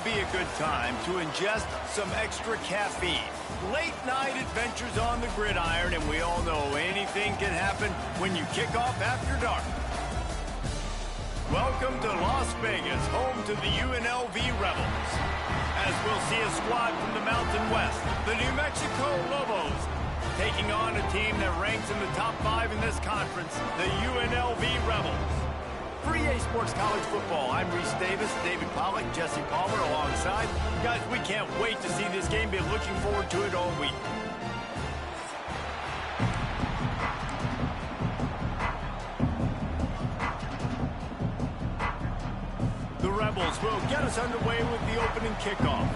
be a good time to ingest some extra caffeine. Late night adventures on the gridiron, and we all know anything can happen when you kick off after dark. Welcome to Las Vegas, home to the UNLV Rebels. As we'll see a squad from the Mountain West, the New Mexico Lobos, taking on a team that ranks in the top 5 in this conference, the UNLV Rebels. For EA Sports College Football, I'm Reese Davis, David Pollack, Jesse Palmer alongside. Guys, we can't wait to see this game. Been looking forward to it all week. The Rebels will get us underway with the opening kickoff.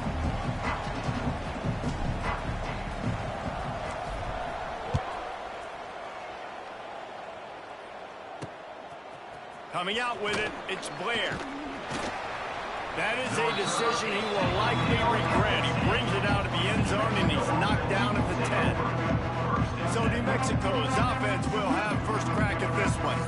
Coming out with it, it's Blair. That is a decision he will likely regret. He brings it out of the end zone, and he's knocked down at the 10. So New Mexico's offense will have first crack at this one.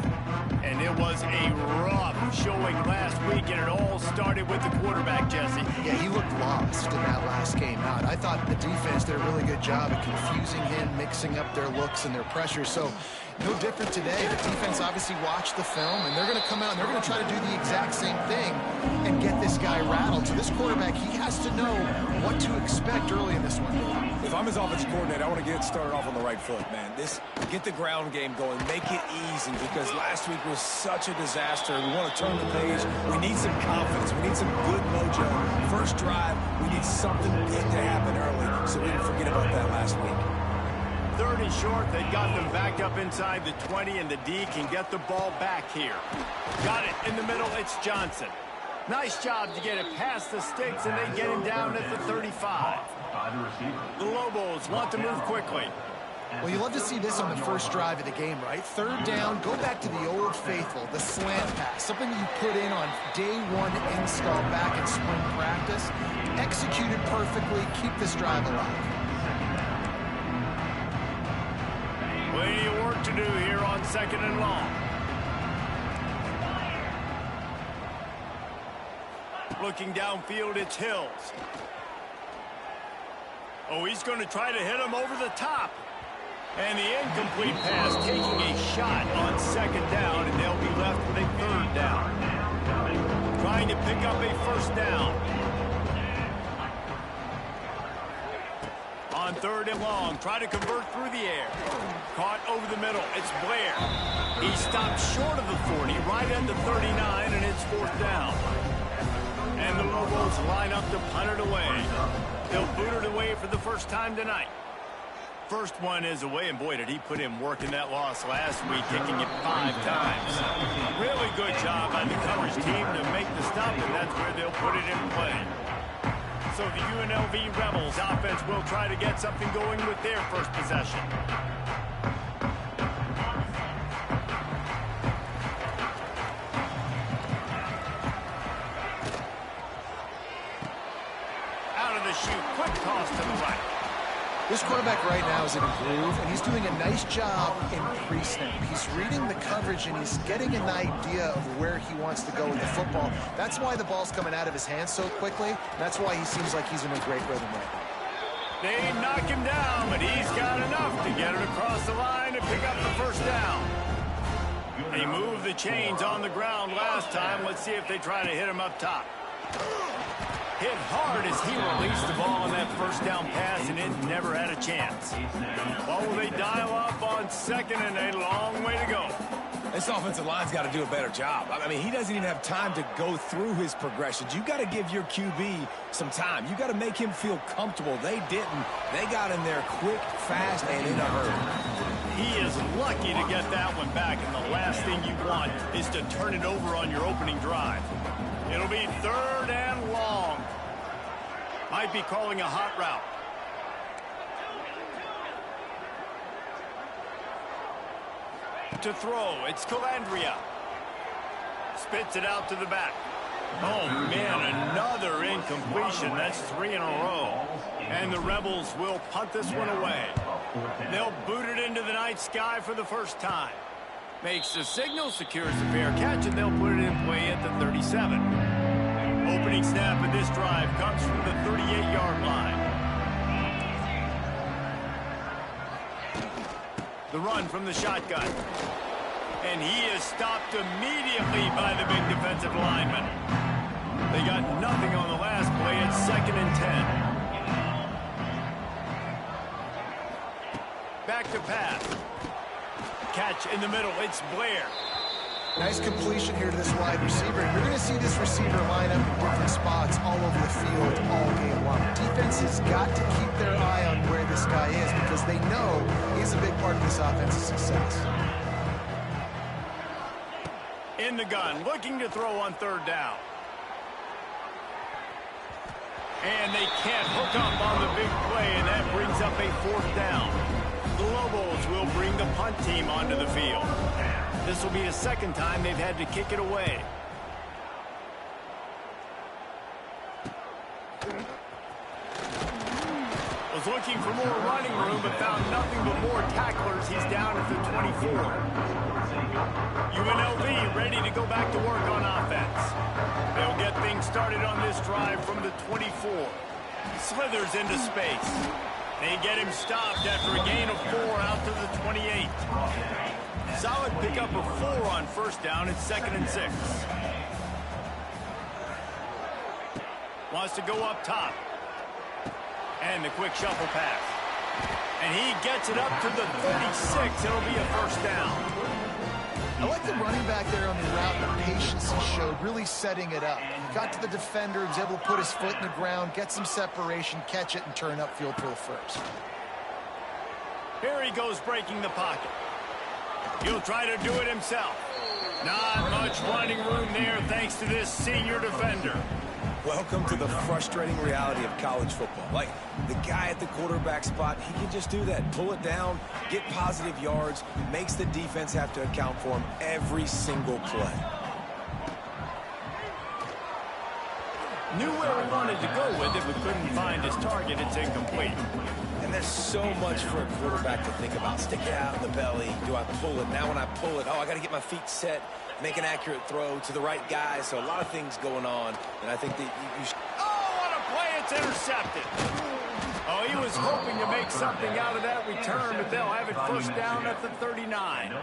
And it was a rough showing last week, and it all started with the quarterback, Jesse. Yeah, he looked lost in that last game out. I thought the defense did a really good job of confusing him, mixing up their looks and their pressure. So no different today. The defense obviously watched the film, and they're going to come out and they're going to try to do the exact same thing and get this guy rattled. So this quarterback, he has to know what to expect early in this one. If I'm his offensive coordinator, I want to get started off on the right foot, man. Get the ground game going, make it easy, because last week was such a disaster. We want to turn the page. We need some confidence. We need some good mojo. First drive, we need something big to happen early, so we didn't forget about that last week. 3rd and short, they got them back up inside the 20, and the D can get the ball back here. Got it in the middle, it's Johnson. Nice job to get it past the sticks, and they get him down at the 35. The Lobos want to move quickly. Well, you love to see this on the first drive of the game, right? 3rd down, go back to the old faithful, the slant pass, something you put in on day 1 install back in spring practice. Executed perfectly, keep this drive alive. Plenty of work to do here on 2nd and long. Looking downfield, it's Hills. Oh, he's going to try to hit him over the top. And the incomplete pass taking a shot on 2nd down, and they'll be left with a 3rd down. Trying to pick up a 1st down. On 3rd and long, try to convert through the air. Caught over the middle, it's Blair. He stopped short of the 40, right at the 39, and it's 4th down. And the Lobos line up to punt it away. They'll boot it away for the first time tonight. First one is away, and boy, did he put in work in that loss last week, kicking it 5 times. Really good job by the coverage team to make the stop, and that's where they'll put it in play. So the UNLV Rebels offense will try to get something going with their first possession. Out of the chute, quick toss to the right. This quarterback right now is in a groove, and he's doing a nice job in pre-snap. He's reading the coverage, and he's getting an idea of where he wants to go with the football. That's why the ball's coming out of his hands so quickly. That's why he seems like he's in a great rhythm right now. They knock him down, but he's got enough to get it across the line and pick up the 1st down. They moved the chains on the ground last time. Let's see if they try to hit him up top. Hit hard as he released the ball on that 1st down pass, and it never had a chance. Oh, they dial up on 2nd, and a long way to go. This offensive line's got to do a better job. I mean, he doesn't even have time to go through his progressions. You got to give your QB some time. You got to make him feel comfortable. They didn't. They got in there quick, fast, and in a hurry. He is lucky to get that one back, and the last thing you want is to turn it over on your opening drive. It'll be 3rd and long. Might be calling a hot route. To throw, it's Calandria. Spits it out to the back. Oh, man, another incompletion. That's 3 in a row. And the Rebels will punt this one away. They'll boot it into the night sky for the first time. Makes the signal, secures the fair catch, and they'll put it in play at the 37. opening snap of this drive comes from the 38-yard line. The run from the shotgun. And he is stopped immediately by the big defensive lineman. They got nothing on the last play. It's 2nd and 10. Back to pass. Catch in the middle. It's Blair. Nice completion here to this wide receiver. You're going to see this receiver line up in different spots all over the field all game long. Defense has got to keep their eye on where this guy is because they know he's a big part of this offense's success. In the gun, looking to throw on 3rd down. And they can't hook up on the big play, and that brings up a 4th down. The Lobos will bring the punt team onto the field. This will be the 2nd time they've had to kick it away. Was looking for more running room, but found nothing but more tacklers. He's down at the 24. UNLV ready to go back to work on offense. They'll get things started on this drive from the 24. Slithers into space. They get him stopped after a gain of 4 out to the 28. Solid pickup of 4 on 1st down. It's 2nd and 6. Wants to go up top. And the quick shuffle pass. And he gets it up to the 36. It'll be a 1st down. I like the running back there on the route, the patience he showed, really setting it up. He got to the defender, he was able to put his foot in the ground, get some separation, catch it, and turn upfield for the 1st. Here he goes breaking the pocket. He'll try to do it himself. Not much running room there thanks to this senior defender. Welcome to the frustrating reality of college football. Like, the guy at the quarterback spot, he can just do that. Pull it down, get positive yards, makes the defense have to account for him every single play. Knew where he wanted to go with it, but couldn't find his target. It's incomplete. And there's so much for a quarterback to think about. Stick it out in the belly. Do I pull it? Now when I pull it, I got to get my feet set, make an accurate throw to the right guy. So a lot of things going on. And I think that you should... Oh, what a play. It's intercepted. Oh, he was hoping to make something out of that return, but they'll have it 1st down at the 39.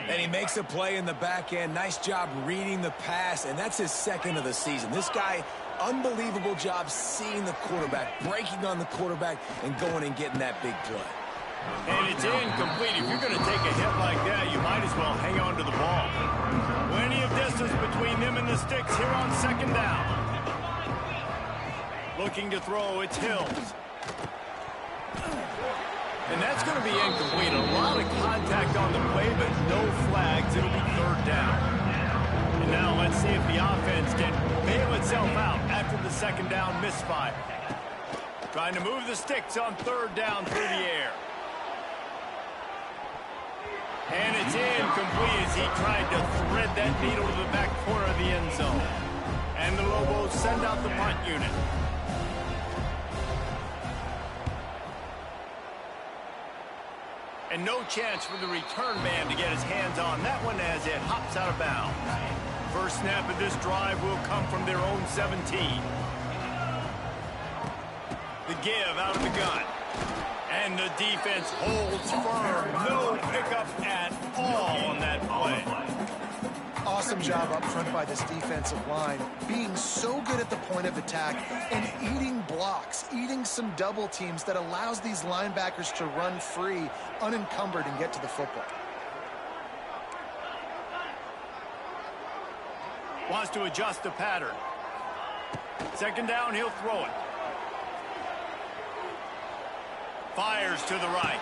And he makes a play in the back end. Nice job reading the pass, and that's his 2nd of the season. This guy, unbelievable job seeing the quarterback, breaking on the quarterback, and going and getting that big play. And it's incomplete. If you're going to take a hit like that, you might as well hang on to the ball. Plenty of distance between them and the sticks here on 2nd down. Looking to throw, it's Hills. And that's going to be incomplete. A lot of contact on the play, but no flags. It'll be 3rd down. And now let's see if the offense can bail itself out after the 2nd down misfire. Trying to move the sticks on 3rd down through the air. And it's incomplete as he tried to thread that needle to the back corner of the end zone. And the Lobos send out the punt unit. And no chance for the return man to get his hands on that one as it hops out of bounds. 1st snap of this drive will come from their own 17. The give out of the gun. And the defense holds firm. No pickup at all on that play. Awesome job up front by this defensive line, being so good at the point of attack and eating blocks, eating some double teams that allows these linebackers to run free, unencumbered, and get to the football. Wants to adjust the pattern. 2nd down, he'll throw it. Fires to the right.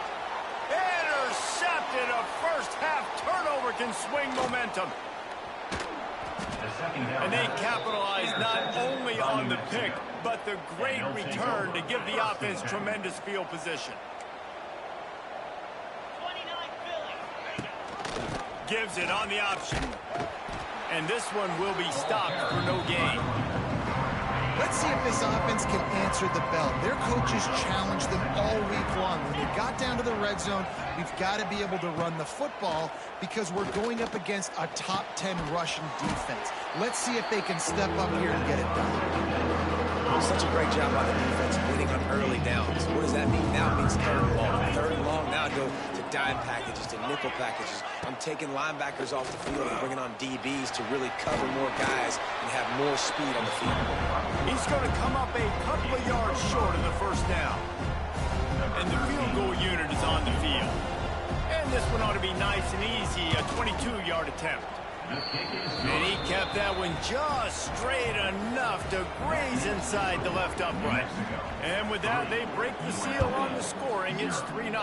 Intercepted. A 1st half turnover can swing momentum. And they capitalize not only on the pick, but the great return to give the offense tremendous field position. Gives it on the option. And this one will be stopped for no gain. Let's see if this offense can answer the bell. Their coaches challenged them all week long. When they got down to the red zone, we've got to be able to run the football because we're going up against a top 10 rushing defense. Let's see if they can step up here and get it done. Such a great job by the defense winning on early downs. What does that mean? Now it means third and long. Third and long, now I go to dime packages, to nickel packages. I'm taking linebackers off the field and bringing on DBs to really cover more guys and have more speed on the field. He's going to come up a couple of yards short of the first down. And the field goal unit is on the field. And this one ought to be nice and easy, a 22-yard attempt. And he kept that one just straight enough to graze inside the left upright. And with that, they break the seal on the scoring. It's 3-0.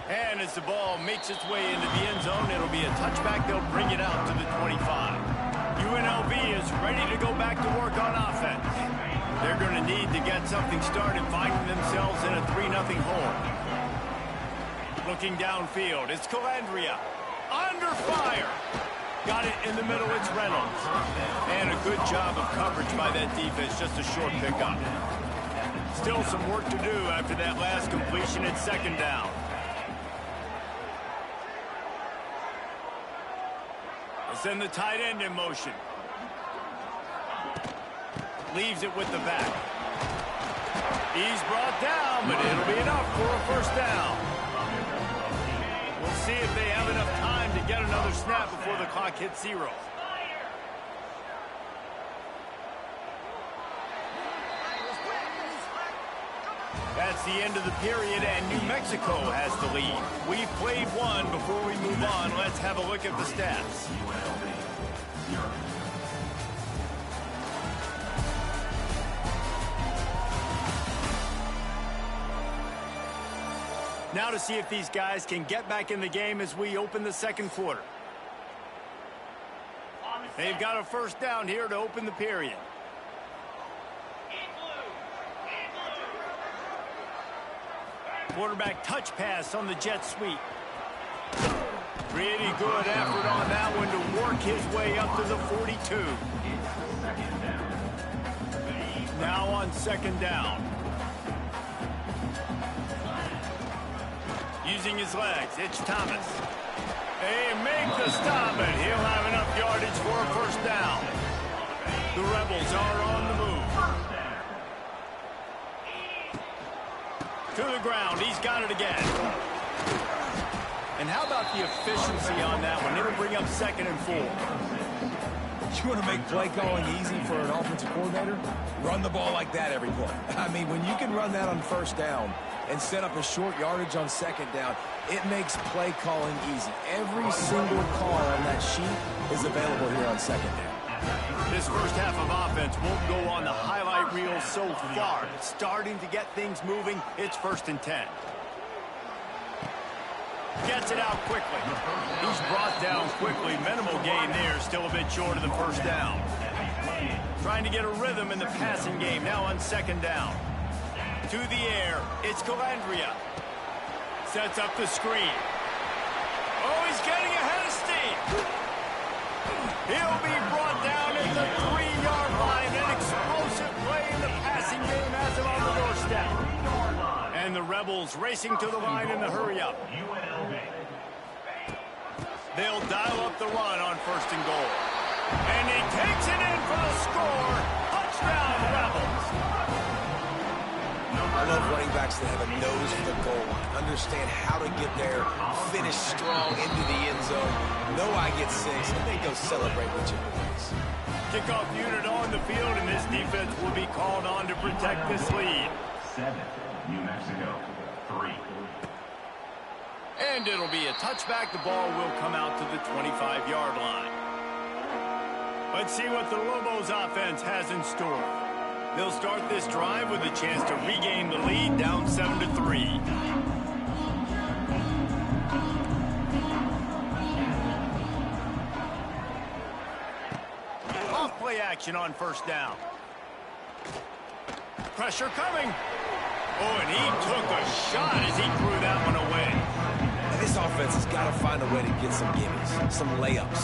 And as the ball makes its way into the end zone, it'll be a touchback. They'll bring it out to the 25. UNLV is ready to go back to work on offense. They're going to need to get something started, finding themselves in a 3-0 hole. Looking downfield, it's Calandria. Under fire. Got it in the middle, it's Reynolds. And a good job of coverage by that defense, just a short pickup. Still some work to do after that last completion. It's second down. Let's send the tight end in motion. Leaves it with the back. He's brought down, but it'll be enough for a first down. We'll see if they have enough time to get another snap before the clock hits 0. That's the end of the period, and New Mexico has the lead. We've played one. Before we move on, let's have a look at the stats. Now to see if these guys can get back in the game as we open the second quarter. They've got a first down here to open the period. Quarterback touch pass on the jet sweep. Pretty good effort on that one to work his way up to the 42. Now on second down. Using his legs, it's Thomas. They make the stop, and he'll have enough yardage for a first down. The Rebels are on the move. To the ground, he's got it again. And how about the efficiency on that one? It'll bring up 2nd and 4. You want to make play calling easy for an offensive coordinator? Run the ball like that every play. I mean, when you can run that on first down and set up a short yardage on second down, it makes play calling easy. Every single call on that sheet is available here on second down. This first half of offense won't go on the highlight reel so far. It's starting to get things moving. It's 1st and 10. Gets it out quickly. He's brought down quickly. Minimal gain there. Still a bit short of the first down. Trying to get a rhythm in the passing game. Now on second down. To the air. It's Calandria. Sets up the screen. Oh, he's getting ahead of steam. He'll be brought down at the 3-yard line. An explosive play in the passing game has him on the doorstep. And the Rebels racing to the line in the hurry-up. They'll dial up the run on 1st and goal. And he takes it in for the score. Touchdown, Rebels. I love running backs that have a nose for the goal line, understand how to get there, finish strong into the end zone, know I get 6, and they go celebrate with your boys. Kickoff unit on the field, and this defense will be called on to protect this lead. 7, New Mexico, 3. And it'll be a touchback. The ball will come out to the 25-yard line. Let's see what the Lobos offense has in store. They'll start this drive with a chance to regain the lead, down 7-3. Off play action on first down. Pressure coming. Oh, and he took a shot as he threw that one away. this offense has got to find a way to get some gimmies, some layups,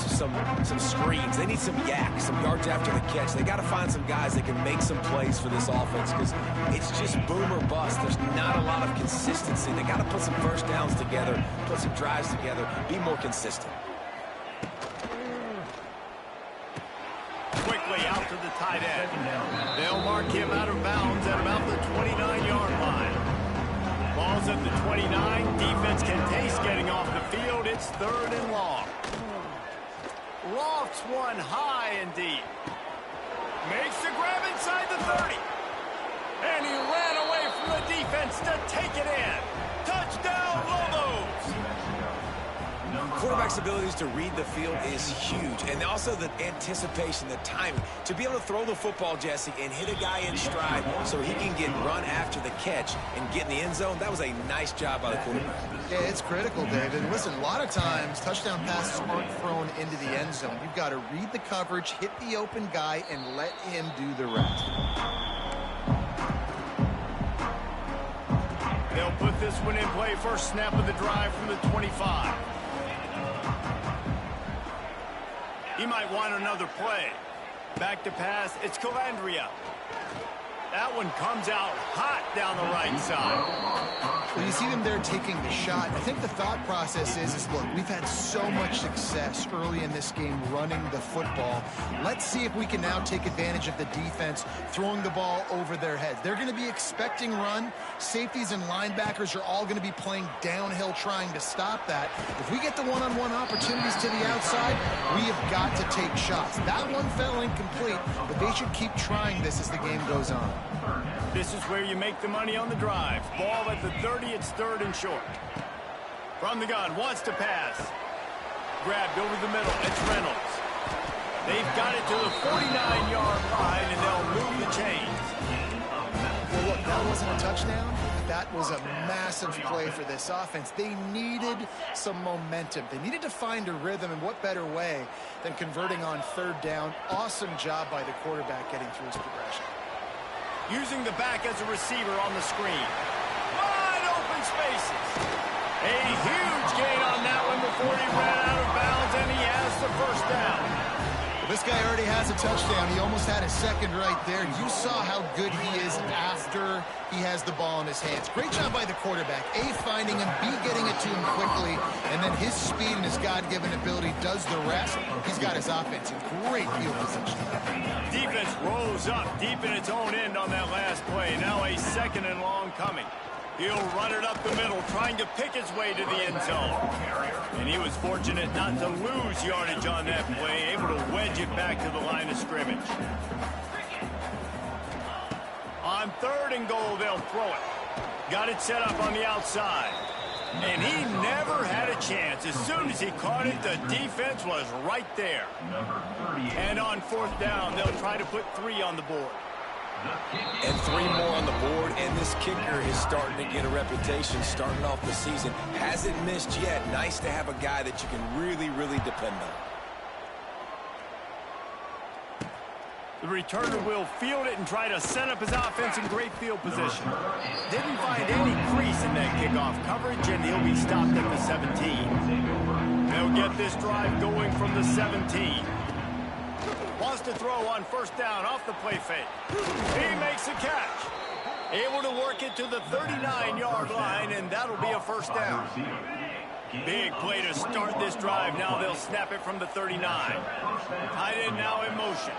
some screens. They need some yaks, some yards after the catch. They got to find some guys that can make some plays for this offense because it's just boom or bust. There's not a lot of consistency. They got to put some first downs together, put some drives together, be more consistent. Quickly out to the tight end. They'll mark him out of bounds at about the 29-yard line. Ball's at the 29. Defense can taste getting off the field. It's 3rd and long. Lofts one high and deep. Makes the grab inside the 30. And he ran away from the defense to take it in. Touchdown, Lobos! Quarterback's abilities to read the field is huge, and also the anticipation, the timing. To be able to throw the football, Jesse, and hit a guy in stride so he can get run after the catch and get in the end zone, that was a nice job by the quarterback. Yeah, it's critical, David. Listen, a lot of times touchdown passes aren't thrown into the end zone. You've got to read the coverage, hit the open guy, and let him do the rest. They'll put this one in play. First snap of the drive from the 25. He might want another play. Back to pass. It's Calandria. That one comes out hot down the right side. Well, you see them there taking the shot. I think the thought process is look, we've had so much success early in this game running the football. Let's see if we can now take advantage of the defense throwing the ball over their heads. They're going to be expecting run. Safeties and linebackers are all going to be playing downhill trying to stop that. If we get the one-on-one opportunities to the outside, we have got to take shots. That one fell incomplete, but they should keep trying this as the game goes on. This is where you make the money on the drive. Ball at the 30, it's 3rd and short. From the gun, wants to pass. Grabbed over the middle, it's Reynolds. They've got it to the 49-yard line, and they'll move the chains. Well, look, that wasn't a touchdown. That was a massive play for this offense. They needed some momentum. They needed to find a rhythm, and what better way than converting on 3rd down. Awesome job by the quarterback getting through his progression. Using the back as a receiver on the screen. Wide open spaces. A huge gain on that one before he ran out of bounds, and he has the first down. Well, this guy already has a touchdown. He almost had a second right there. You saw how good he is after he has the ball in his hands. Great job by the quarterback. A, finding him, B, getting it to him quickly, and then his speed and his God-given ability does the rest. He's got his offense in great field position. Defense rose up deep in its own end on that last play. Now a 2nd and long coming. He'll run it up the middle, trying to pick his way to the end zone. And he was fortunate not to lose yardage on that play, able to wedge it back to the line of scrimmage. On 3rd and goal, they'll throw it. Got it set up on the outside. And he never had a chance. As soon as he caught it, the defense was right there. And on 4th down, they'll try to put 3 on the board. And 3 more on the board, and this kicker is starting to get a reputation starting off the season. Hasn't missed yet. Nice to have a guy that you can really, really depend on. The returner will field it and try to set up his offense in great field position. Didn't find any crease in that kickoff coverage, and he'll be stopped at the 17. They'll get this drive going from the 17. Wants to throw on 1st down off the play fake. He makes a catch. Able to work it to the 39-yard line, and that'll be a 1st down. Big play to start this drive. Now they'll snap it from the 39. Tight end now in motion.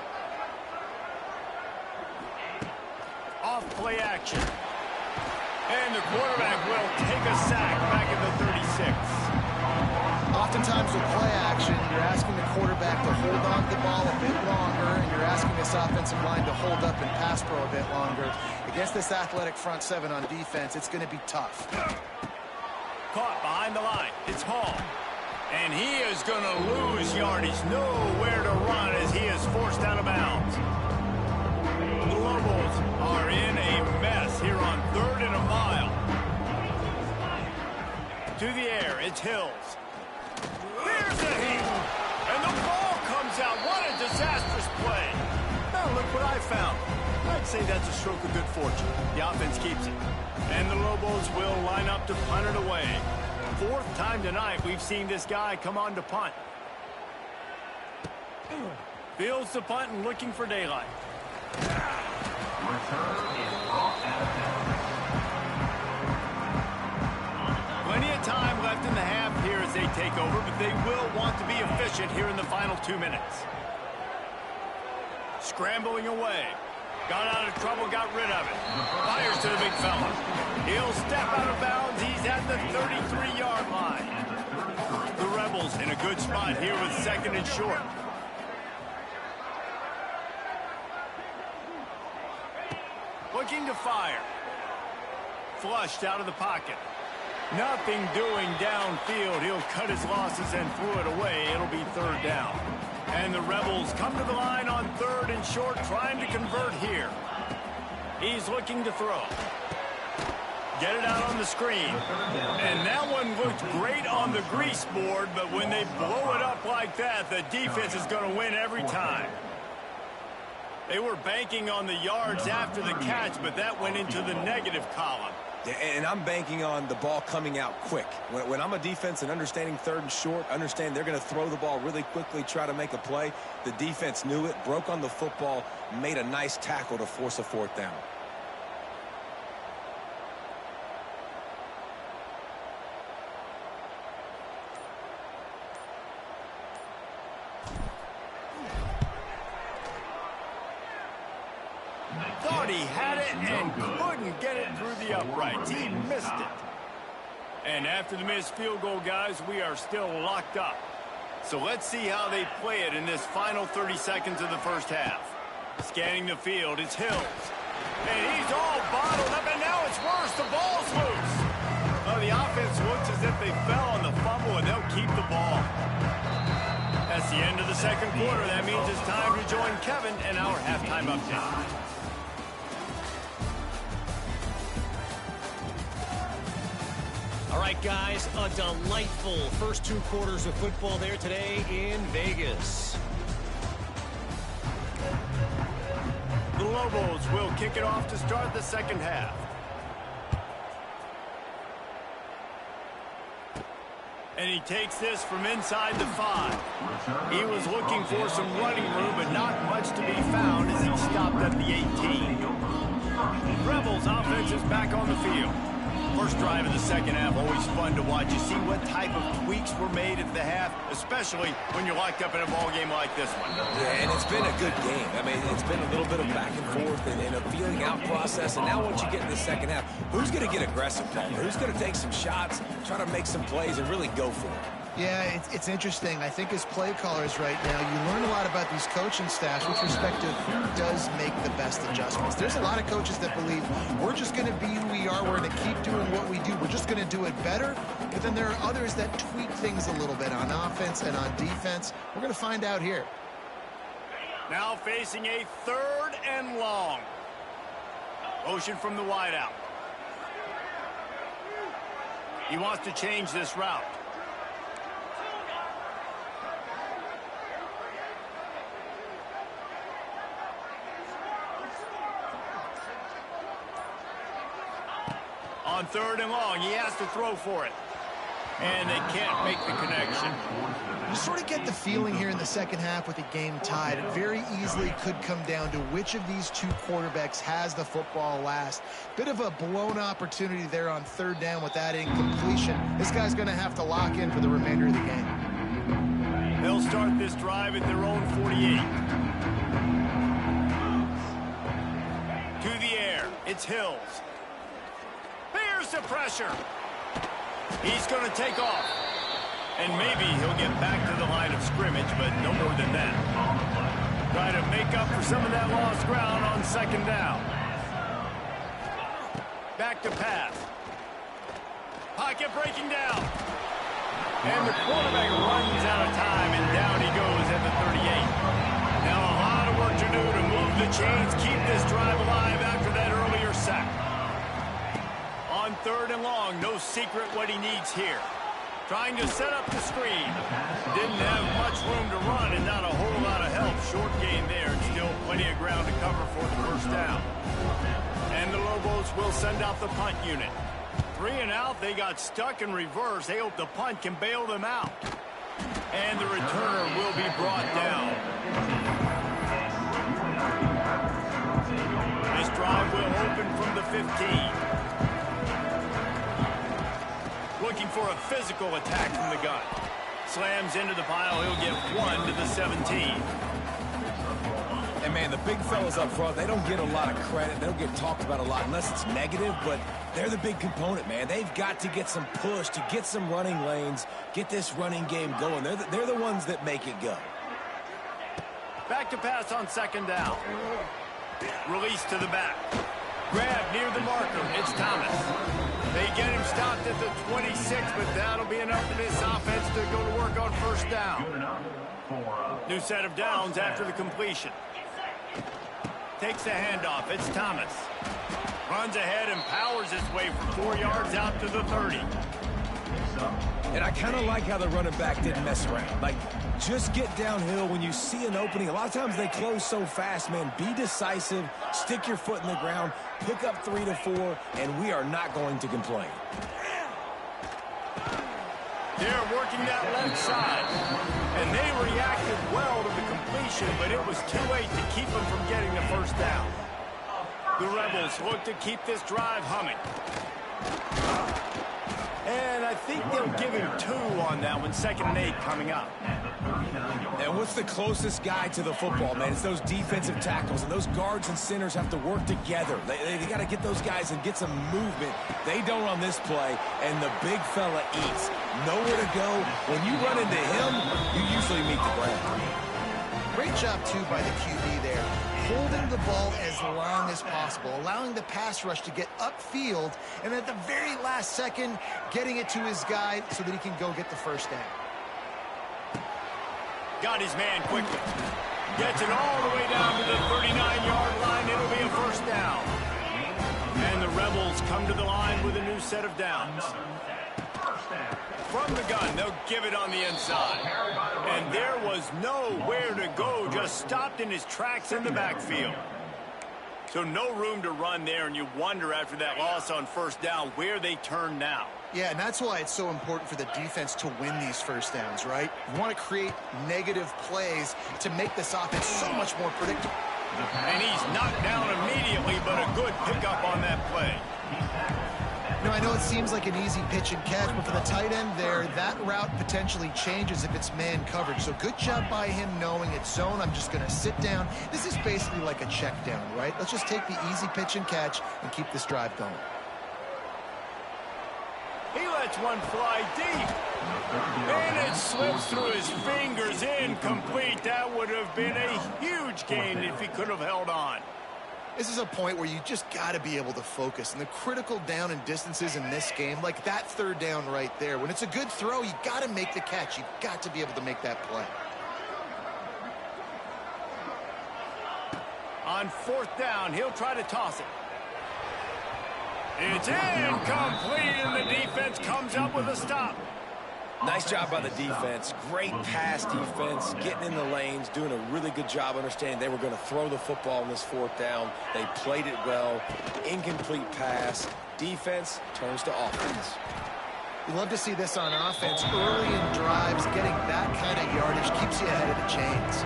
Off play action. And the quarterback will take a sack back at the 36. Oftentimes with play action, you're asking the quarterback to hold on to the ball a bit longer, and you're asking this offensive line to hold up and pass pro a bit longer. Against this athletic front 7 on defense, it's going to be tough. Caught behind the line. It's Hall. And he is going to lose yardage. Nowhere to run as he is forced out of bounds. The Lobos are in a mess here on 3rd and a mile. To the air, it's Hills. Here's a hit. And the ball comes out. What a disastrous play. Now look what I found. I'd say that's a stroke of good fortune. The offense keeps it. And the Lobos will line up to punt it away. 4th time tonight we've seen this guy come on to punt. Fields the punt and looking for daylight. Plenty of time left in the half here as they take over, but they will want to be efficient here in the final 2 minutes. Scrambling away. Got out of trouble, got rid of it. Fires to the big fella. He'll step out of bounds. He's at the 33-yard line. The Rebels in a good spot here with 2nd and short. Looking to fire. Flushed out of the pocket. Nothing doing downfield. He'll cut his losses and throw it away. It'll be 3rd down. And the Rebels come to the line on 3rd and short, trying to convert here. He's looking to throw. Get it out on the screen. And that one looked great on the grease board, but when they blow it up like that, the defense is going to win every time. They were banking on the yards after the catch, but that went into the negative column. And I'm banking on the ball coming out quick. When I'm a defense and understanding 3rd and short, understand they're going to throw the ball really quickly, try to make a play. The defense knew it, broke on the football, made a nice tackle to force a 4th down. Thought he had it and couldn't get it through the uprights. He missed it. And after the missed field goal, guys, we are still locked up. So let's see how they play it in this final 30 seconds of the first half. Scanning the field, it's Hills. And he's all bottled up, and now it's worse. The ball's loose. Well, the offense looks as if they fell on the fumble, and they'll keep the ball. That's the end of the 2nd quarter. That means it's time to join Kevin and our halftime update. All right, guys, a delightful first 2 quarters of football there today in Vegas. The Lobos will kick it off to start the 2nd half. And he takes this from inside the 5. He was looking for some running room, but not much to be found as he stopped at the 18. Rebels offense is back on the field. First drive of the 2nd half, always fun to watch. You see what type of tweaks were made at the half, especially when you're locked up in a ball game like this one. Yeah, and it's been a good game. I mean, it's been a little bit of back and forth and a feeling out process. And now once you get in the 2nd half, who's going to get aggressive, Paul? Who's going to take some shots, try to make some plays, and really go for it? Yeah, it's interesting. I think as play callers right now, you learn a lot about these coaching staffs with respect to who does make the best adjustments. There's a lot of coaches that believe we're just going to be who we are. We're going to keep doing what we do. We're just going to do it better. But then there are others that tweak things a little bit on offense and on defense. We're going to find out here. Now facing a 3rd and long. Motion from the wideout. He wants to change this route. On 3rd and long, he has to throw for it. And they can't make the connection. You sort of get the feeling here in the 2nd half with the game tied. It very easily could come down to which of these 2 quarterbacks has the football last. Bit of a blown opportunity there on 3rd down with that incompletion. This guy's going to have to lock in for the remainder of the game. They'll start this drive at their own 48. To the air, it's Hills. Here's the pressure. He's going to take off. And maybe he'll get back to the line of scrimmage, but no more than that. Try to make up for some of that lost ground on 2nd down. Back to pass. Pocket breaking down. And the quarterback runs out of time, and down he goes at the 38. Now a lot of work to do to move the chains, keep this drive alive after that earlier sack. On 3rd and long, no secret what he needs here. Trying to set up the screen. Didn't have much room to run and not a whole lot of help. Short gain there and still plenty of ground to cover for the 1st down. And the Lobos will send out the punt unit. 3 and out. They got stuck in reverse. They hope the punt can bail them out. And the returner will be brought down. This drive will open from the 15. Looking for a physical attack from the gun. Slams into the pile. He'll get 1 to the 17. And, man, the big fellas up front, they don't get a lot of credit. They don't get talked about a lot unless it's negative, but they're the big component, man. They've got to get some push, to get some running lanes, get this running game going. They're the ones that make it go. Back to pass on 2nd down. Release to the back. Grab near the marker. It's Thomas. They get him stopped at the 26, but that'll be enough for this offense to go to work on 1st down. New set of downs after the completion. Takes the handoff. It's Thomas. Runs ahead and powers his way for 4 yards out to the 30. And I kind of like how the running back didn't mess around. Like, just get downhill when you see an opening. A lot of times they close so fast, man. Be decisive. Stick your foot in the ground. Pick up 3 to 4, and we are not going to complain. They're working that left side. And they reacted well to the completion, but it was too late to keep them from getting the 1st down. The Rebels look to keep this drive humming. And I think they'll give him 2 on that one. 2nd and 8 coming up. And what's the closest guy to the football, man? It's those defensive tackles, and those guards and centers have to work together. They got to get those guys and get some movement. They don't on this play, and the big fella eats. Nowhere to go. When you run into him, you usually meet the ground. Great job, too, by the QB there. Holding the ball as long as possible, allowing the pass rush to get upfield, and at the very last second, getting it to his guy so that he can go get the 1st down. Got his man quickly. Gets it all the way down to the 39-yard line. It'll be a 1st down. And the Rebels come to the line with a new set of downs. From the gun, they'll give it on the inside. And there was nowhere to go, just stopped in his tracks in the backfield. So no room to run there, and you wonder after that loss on 1st down where they turn now. Yeah, and that's why it's so important for the defense to win these 1st downs, right? You want to create negative plays to make this offense so much more predictable. And he's knocked down immediately, but a good pickup on that play. You know, I know it seems like an easy pitch and catch, but for the tight end there, that route potentially changes if it's man coverage. So good job by him knowing it's zone. I'm just going to sit down. This is basically like a check down, right? Let's just take the easy pitch and catch and keep this drive going. He lets one fly deep. And it slips through his fingers, incomplete. That would have been a huge gain if he could have held on. This is a point where you just got to be able to focus. And the critical down and distances in this game, like that 3rd down right there, when it's a good throw, you got to make the catch. You've got to be able to make that play. On 4th down, he'll try to toss it. It's incomplete, and the defense comes up with a stop. Nice job by the defense. Great pass defense, getting in the lanes, doing a really good job understanding they were going to throw the football on this 4th down. They played it well. Incomplete pass. Defense turns to offense. You love to see this on offense. Early in drives, getting that kind of yardage keeps you ahead of the chains.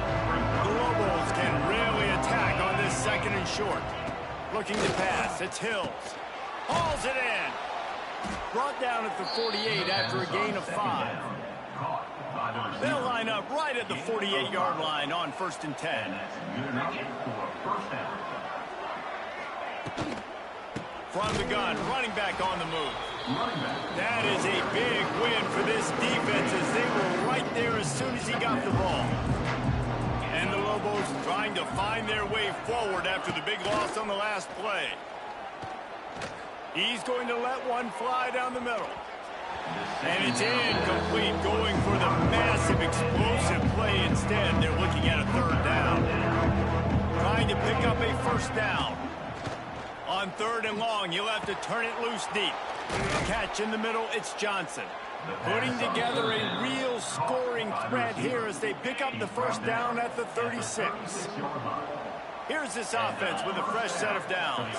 The Lobos can really attack on this 2nd and short. Looking to pass. It's Hills. Hauls it in. Brought down at the 48 after a gain of 5. They'll line up right at the 48-yard line on 1st and 10. From the gun, running back on the move. That is a big win for this defense as they were right there as soon as he got the ball. And the Lobos trying to find their way forward after the big loss on the last play. He's going to let one fly down the middle. And it's incomplete, going for the massive explosive play instead. They're looking at a 3rd down. Trying to pick up a 1st down. On 3rd and long, you'll have to turn it loose deep. Catch in the middle, it's Johnson. Putting together a real scoring threat here as they pick up the 1st down at the 36. Here's this offense with a fresh set of downs.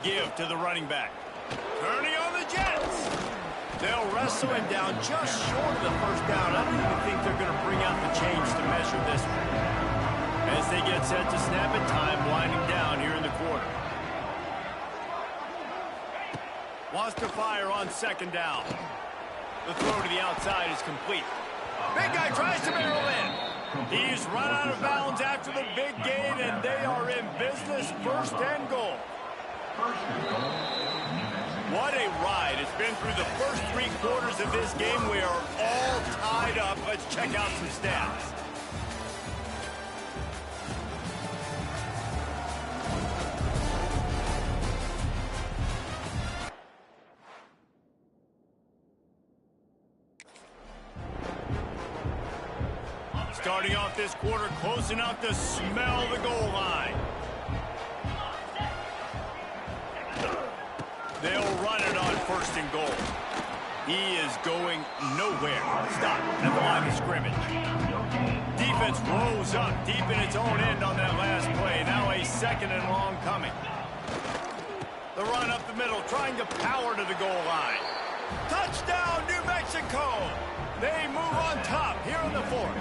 Give to the running back. chance. They'll wrestle him down just short of the first down. I don't even think they're going to bring out the chains to measure this one. As they get set to snap it, time winding down here in the quarter. Wants to fire on second down. The throw to the outside is complete. Big guy tries to barrel in. He's run out of bounds after the big gain, and they are in business. First and goal. What a ride. It's been through the first 3 quarters of this game. We are all tied up. Let's check out some stats. Starting off this quarter, close enough to smell the goal line. They'll run it on first and goal. He is going nowhere. Stop at the line of scrimmage. Defense rose up deep in its own end on that last play. Now a second and long coming. The run up the middle, trying to power to the goal line. Touchdown, New Mexico! They move on top here in the fourth.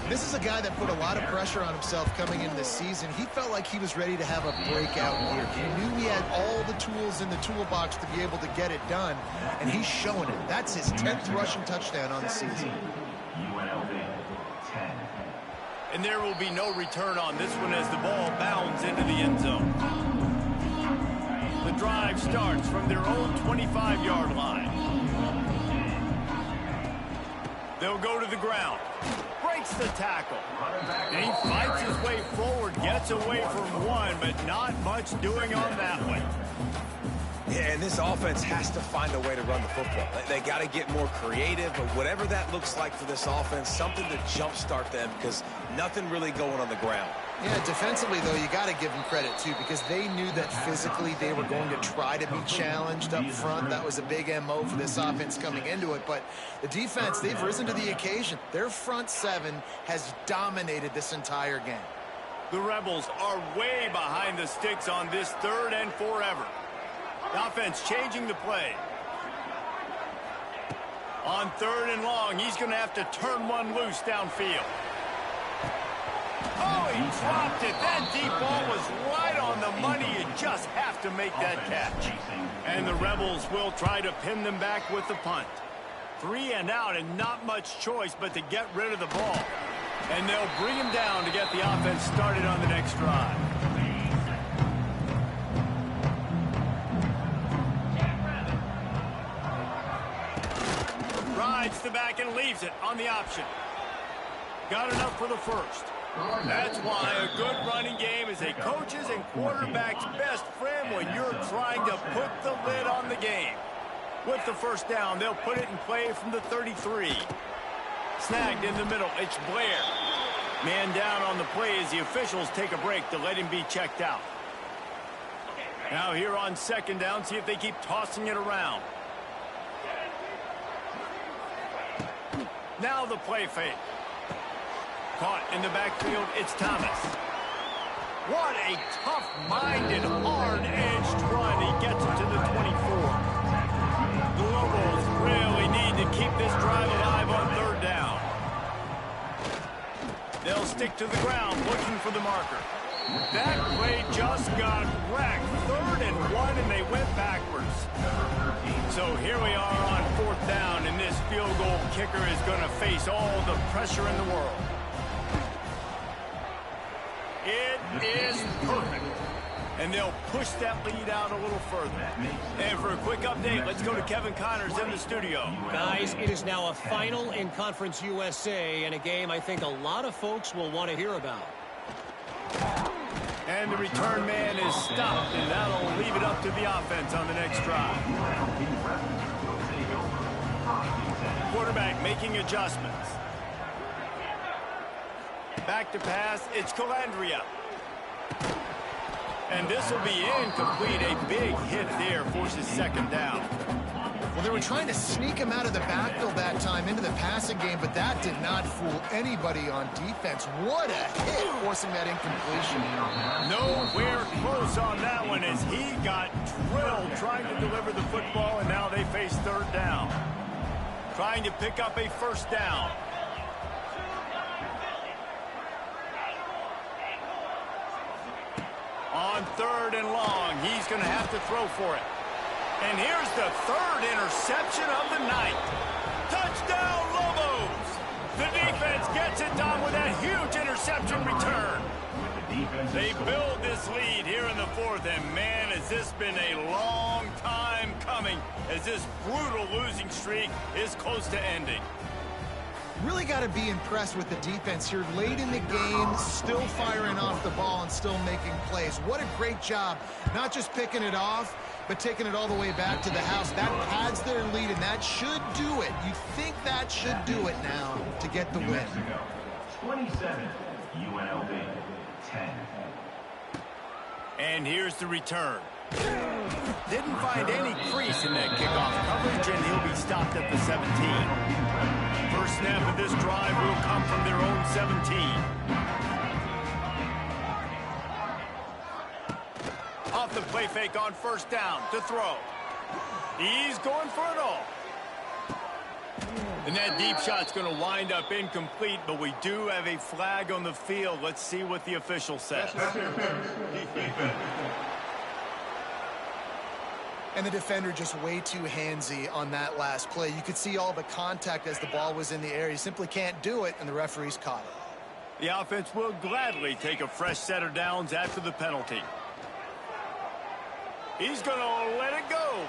This is a guy that put a lot of pressure on himself coming into this season. He felt like he was ready to have a breakout year. He knew he had all the tools in the toolbox to be able to get it done, and he's showing it. That's his 10th rushing touchdown on the season. And there will be no return on this one as the ball bounds into the end zone. The drive starts from their own 25-yard line. They'll go to the ground. Breaks the tackle. And he fights his way forward, gets away from one, but not much doing on that one. Yeah, and this offense has to find a way to run the football. They got to get more creative, but whatever that looks like for this offense, something to jumpstart them because nothing really going on the ground. Yeah, defensively, though, you got to give them credit, too, because they knew that physically they were going to try to be challenged up front. That was a big MO for this offense coming into it. But the defense, they've risen to the occasion. Their front seven has dominated this entire game. The Rebels are way behind the sticks on this third and forever. The offense changing the play. On third and long, he's going to have to turn one loose downfield. Oh, he dropped it. That deep ball was right on the money. You just have to make that catch. And the Rebels will try to pin them back with the punt. 3 and out and not much choice but to get rid of the ball. And they'll bring him down to get the offense started on the next drive. Rides the back and leaves it on the option. Got enough for the first. That's why a good running game is a coach's and quarterback's best friend when you're trying to put the lid on the game. With the first down, they'll put it in play from the 33. Snagged in the middle, it's Blair. Man down on the play as the officials take a break to let him be checked out. Now here on second down, see if they keep tossing it around. Now the play fake. Caught in the backfield, it's Thomas. What a tough-minded, hard-edged run. He gets it to the 24. The Lobos really need to keep this drive alive on third down. They'll stick to the ground, looking for the marker. That play just got wrecked. 3rd and 1, and they went backwards. So here we are on 4th down, and this field goal kicker is going to face all the pressure in the world. It is perfect. And they'll push that lead out a little further. And for a quick update, let's go to Kevin Connors in the studio. Guys, it is now a final in Conference USA and a game I think a lot of folks will want to hear about. And the return man is stopped, and that'll leave it up to the offense on the next drive. Quarterback making adjustments. Back to pass, it's Calandria. And this will be incomplete. A big hit there forces second down. Well, they were trying to sneak him out of the backfield that time into the passing game, but that did not fool anybody on defense. What a hit, forcing that incompletion. Nowhere close on that one as he got drilled trying to deliver the football, and now they face third down. Trying to pick up a first down. On third and long, he's going to have to throw for it. And here's the third interception of the night. Touchdown, Lobos! The defense gets it done with that huge interception return. They build this lead here in the fourth, and man, has this been a long time coming as this brutal losing streak is close to ending. Really got to be impressed with the defense here late in the game, still firing off the ball and still making plays. What a great job, not just picking it off, but taking it all the way back to the house. That pads their lead, and that should do it. You think that should do it now to get the win. 27, UNLV, 10. And here's the return. Didn't find any crease in that kickoff coverage, and he'll be stopped at the 17. First snap of this drive will come from their own 17. Off the play fake on first down to throw. He's going for it all. And that deep shot's going to wind up incomplete, but we do have a flag on the field. Let's see what the official says. And the defender just way too handsy on that last play. You could see all the contact as the ball was in the air. He simply can't do it, and the referees caught it. The offense will gladly take a fresh set of downs after the penalty. He's going to let it go.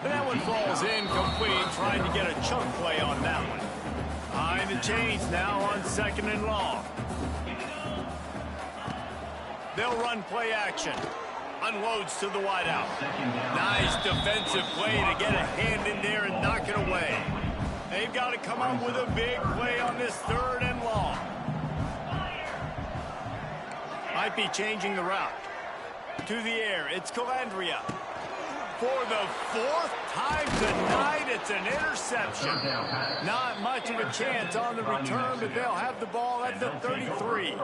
And that one falls incomplete, trying to get a chunk play on that one. Behind the chains now on second and long. They'll run play action. Unloads to the wideout. Nice defensive play to get a hand in there and knock it away. They've got to come up with a big play on this third and long. Might be changing the route. To the air, it's Calandria. For the fourth time tonight, it's an interception. Not much of a chance on the return, but they'll have the ball at the 33.